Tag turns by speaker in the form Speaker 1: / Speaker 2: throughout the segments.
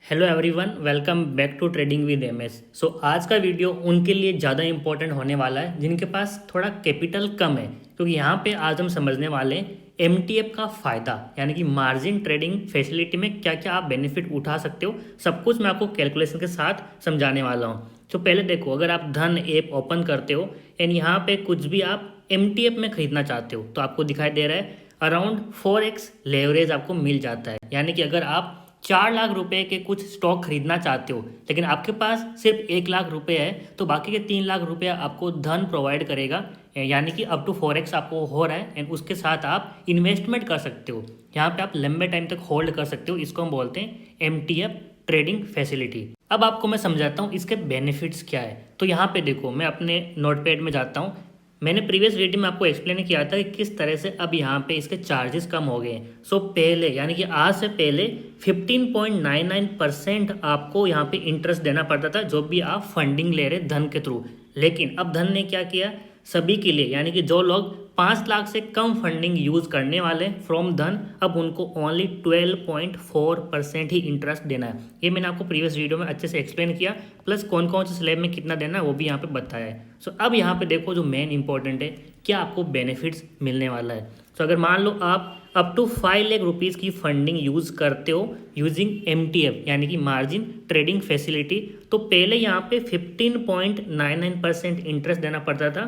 Speaker 1: Hello everyone, welcome back to trading with MS. So आज का video उनके लिए ज़्यादा इंपॉर्टेंट होने वाला है जिनके पास थोड़ा कैपिटल कम है, क्योंकि यहाँ पे आज हम समझने वाले हैं एमटीएफ का फ़ायदा, यानी कि मार्जिन ट्रेडिंग फैसिलिटी में क्या क्या आप बेनिफिट उठा सकते हो। सब कुछ मैं आपको कैलकुलेशन के साथ समझाने वाला हूँ। तो पहले देखो, अगर आप धन ऐप ओपन करते हो एंड यहाँ पे कुछ भी आप एमटीएफ में खरीदना चाहते हो तो आपको दिखाई दे रहा है अराउंड 4x लेवरेज आपको मिल जाता है। यानी कि अगर आप 4 लाख रुपए के कुछ स्टॉक खरीदना चाहते हो लेकिन आपके पास सिर्फ 1 लाख रुपए है तो बाकी के 3 लाख रुपया आपको धन प्रोवाइड करेगा, यानी कि अप टू 4x आपको हो रहा है एंड उसके साथ आप इन्वेस्टमेंट कर सकते हो। यहाँ पे आप लंबे टाइम तक होल्ड कर सकते हो। इसको हम बोलते हैं एमटीएफ ट्रेडिंग फैसिलिटी। अब आपको मैं समझाता हूँ इसके बेनिफिट्स क्या है। तो यहाँ पे देखो, मैं अपने नोटपैड में जाता हूँ। मैंने प्रीवियस वीडियो में आपको एक्सप्लेन किया था कि किस तरह से अब यहाँ पे इसके चार्जेस कम हो गए हैं। सो पहले, यानी कि आज से पहले 15.99% आपको यहाँ पे इंटरेस्ट देना पड़ता था जो भी आप फंडिंग ले रहे धन के थ्रू। लेकिन अब धन ने क्या किया, सभी के लिए, यानी कि जो लोग 5 लाख से कम फंडिंग यूज़ करने वाले फ्रॉम धन, अब उनको ओनली 12.4% ही इंटरेस्ट देना है। ये मैंने आपको प्रीवियस वीडियो में अच्छे से एक्सप्लेन किया, प्लस कौन कौन से स्लैब में कितना देना है वो भी यहाँ पे बताया है। सो अब यहाँ पे देखो, जो मेन इंपॉर्टेंट है, क्या आपको बेनिफिट्स मिलने वाला है। सो अगर मान लो आप अप टू 5 लाख रुपीज़ की फंडिंग यूज़ करते हो यूजिंग एमटीएफ, यानी कि मार्जिन ट्रेडिंग फैसिलिटी, तो पहले यहाँ पे 15.99% इंटरेस्ट देना पड़ता था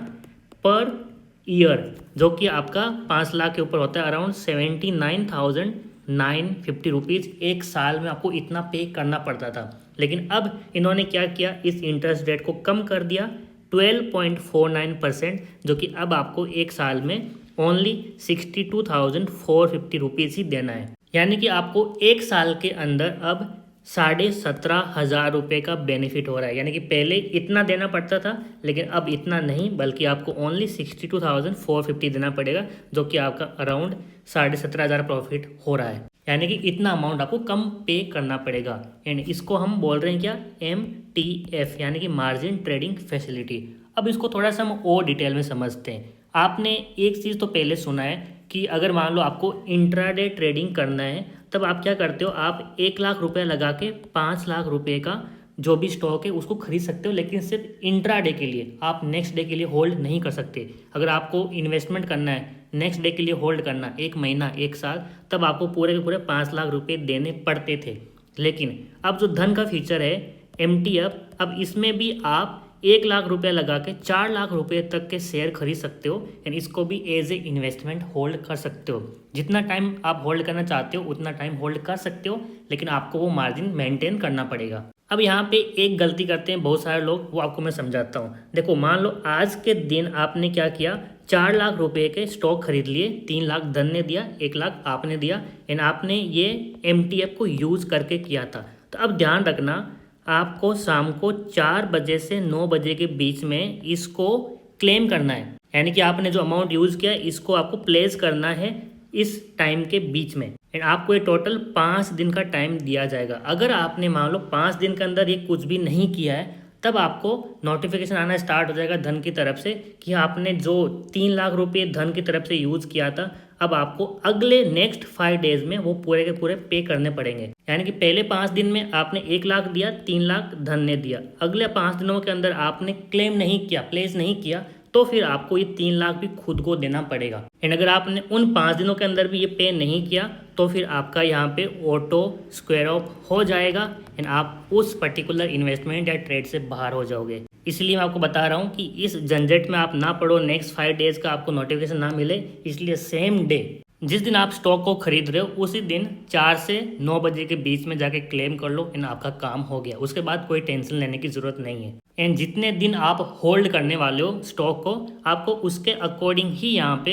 Speaker 1: पर ईयर, जो कि आपका 5 लाख के ऊपर होता है, अराउंड 79,950 रुपीज़ एक साल में आपको इतना पे करना पड़ता था। लेकिन अब इन्होंने क्या किया, इस इंटरेस्ट रेट को कम कर दिया 12.49%, जो कि अब आपको एक साल में ओनली 62,450 रुपीज़ ही देना है। यानी कि आपको एक साल के अंदर अब 17,500 रुपये का बेनिफिट हो रहा है। यानी कि पहले इतना देना पड़ता था लेकिन अब इतना नहीं, बल्कि आपको ओनली 62,450 देना पड़ेगा, जो कि आपका अराउंड 17,500 प्रॉफिट हो रहा है। यानी कि इतना अमाउंट आपको कम पे करना पड़ेगा। एंड इसको हम बोल रहे हैं क्या, एमटीएफ, यानी कि मार्जिन ट्रेडिंग फैसिलिटी। अब इसको थोड़ा सा हम और डिटेल में समझते हैं। आपने एक चीज़ तो पहले सुना है कि अगर मान लो आपको इंट्राडे ट्रेडिंग करना है तब आप क्या करते हो, आप 1 लाख रुपए लगा के 5 लाख रुपए का जो भी स्टॉक है उसको खरीद सकते हो, लेकिन सिर्फ इंट्राडे के लिए। आप नेक्स्ट डे के लिए होल्ड नहीं कर सकते। अगर आपको इन्वेस्टमेंट करना है, नेक्स्ट डे के लिए होल्ड करना, 1 महीना 1 साल, तब आपको पूरे के पूरे 5 लाख रुपए देने पड़ते थे। लेकिन अब जो धन का फीचर है एमटीएफ, अब इसमें भी आप 1 लाख रुपया लगा के 4 लाख रुपए तक के शेयर खरीद सकते हो एंड इसको भी एज ए इन्वेस्टमेंट होल्ड कर सकते हो। जितना टाइम आप होल्ड करना चाहते हो उतना टाइम होल्ड कर सकते हो, लेकिन आपको वो मार्जिन मेंटेन करना पड़ेगा। अब यहाँ पे एक गलती करते हैं बहुत सारे लोग, वो आपको मैं समझाता हूँ। देखो, मान लो आज के दिन आपने क्या किया, 4 लाख रुपए के स्टॉक खरीद लिए, 3 लाख धन ने दिया, 1 लाख आपने दिया एंड आपने ये एमटीएफ को यूज़ करके किया था। तो अब ध्यान रखना, आपको शाम को 4 बजे से 9 बजे के बीच में इसको क्लेम करना है। यानी कि आपने जो अमाउंट यूज़ किया इसको आपको प्लेस करना है इस टाइम के बीच में एंड आपको ये टोटल 5 दिन का टाइम दिया जाएगा। अगर आपने मान लो 5 दिन के अंदर ये कुछ भी नहीं किया है तब आपको नोटिफिकेशन आना स्टार्ट हो जाएगा धन की तरफ से कि आपने जो 3 लाख रुपये धन की तरफ से यूज़ किया था, अब आपको अगले नेक्स्ट 5 डेज में वो पूरे के पूरे पे करने पड़ेंगे। यानी कि पहले 5 दिन में आपने 1 लाख दिया, 3 लाख धन ने दिया, अगले 5 दिनों के अंदर आपने क्लेम नहीं किया, प्लेस नहीं किया, तो फिर आपको ये 3 लाख भी खुद को देना पड़ेगा। एंड अगर आपने उन 5 दिनों के अंदर भी ये पे नहीं किया तो फिर आपका यहाँ पे ऑटो स्क्वायर ऑफ हो जाएगा एंड आप उस पर्टिकुलर इन्वेस्टमेंट या ट्रेड से बाहर हो जाओगे। इसलिए मैं आपको बता रहा हूँ कि इस झंझट में आप ना पड़ो, नेक्स्ट 5 डेज का आपको नोटिफिकेशन ना मिले। इसलिए सेम डे जिस दिन आप स्टॉक को खरीद रहे हो उसी दिन 4 से 9 बजे के बीच में जाके क्लेम कर लो एंड आपका काम हो गया। उसके बाद कोई टेंशन लेने की ज़रूरत नहीं है। एंड जितने दिन आप होल्ड करने वाले हो स्टॉक को, आपको उसके अकॉर्डिंग ही यहाँ पे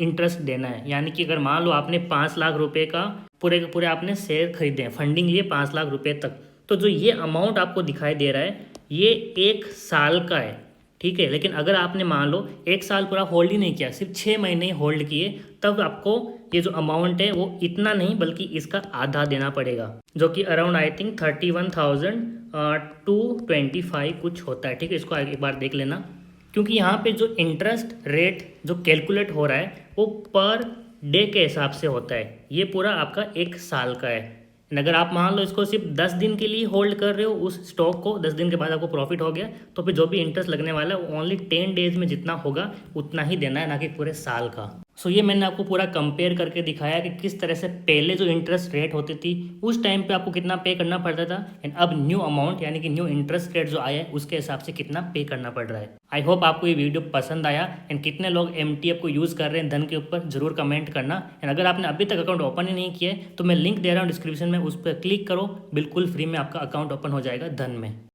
Speaker 1: इंटरेस्ट देना है। यानी कि अगर मान लो आपने 5 लाख रुपए का पूरे के पूरे आपने शेयर खरीदे हैं, फंडिंग लिए 5 लाख रुपए तक, तो जो ये अमाउंट आपको दिखाई दे रहा है ये 1 साल का है, ठीक है। लेकिन अगर आपने मान लो 1 साल पूरा होल्ड ही नहीं किया, सिर्फ 6 महीने होल्ड किए, तब आपको ये जो अमाउंट है वो इतना नहीं बल्कि इसका आधा देना पड़ेगा, जो कि अराउंड आई थिंक 31,225 कुछ होता है, ठीक है। इसको एक बार देख लेना, क्योंकि यहाँ पे जो इंटरेस्ट रेट जो कैलकुलेट हो रहा है वो पर डे के हिसाब से होता है। ये पूरा आपका 1 साल का है अगर आप मान लो इसको सिर्फ 10 दिन के लिए होल्ड कर रहे हो उस स्टॉक को, 10 दिन के बाद आपको प्रॉफिट हो गया, तो फिर जो भी इंटरेस्ट लगने वाला है ओनली 10 डेज में जितना होगा उतना ही देना है, ना कि पूरे साल का। सो ये मैंने आपको पूरा कंपेयर करके दिखाया कि किस तरह से पहले जो इंटरेस्ट रेट होती थी उस टाइम पे आपको कितना पे करना पड़ता था, एंड अब न्यू अमाउंट यानी कि न्यू इंटरेस्ट रेट जो आया है उसके हिसाब से कितना पे करना पड़ रहा है। आई होप आपको ये वीडियो पसंद आया, एंड कितने लोग MTF को यूज़ कर रहे हैं धन के ऊपर जरूर कमेंट करना। एंड अगर आपने अभी तक अकाउंट ओपन ही नहीं किया है तो मैं लिंक दे रहा हूँ डिस्क्रिप्शन में, उस पर क्लिक करो, बिल्कुल फ्री में आपका अकाउंट ओपन हो जाएगा धन में।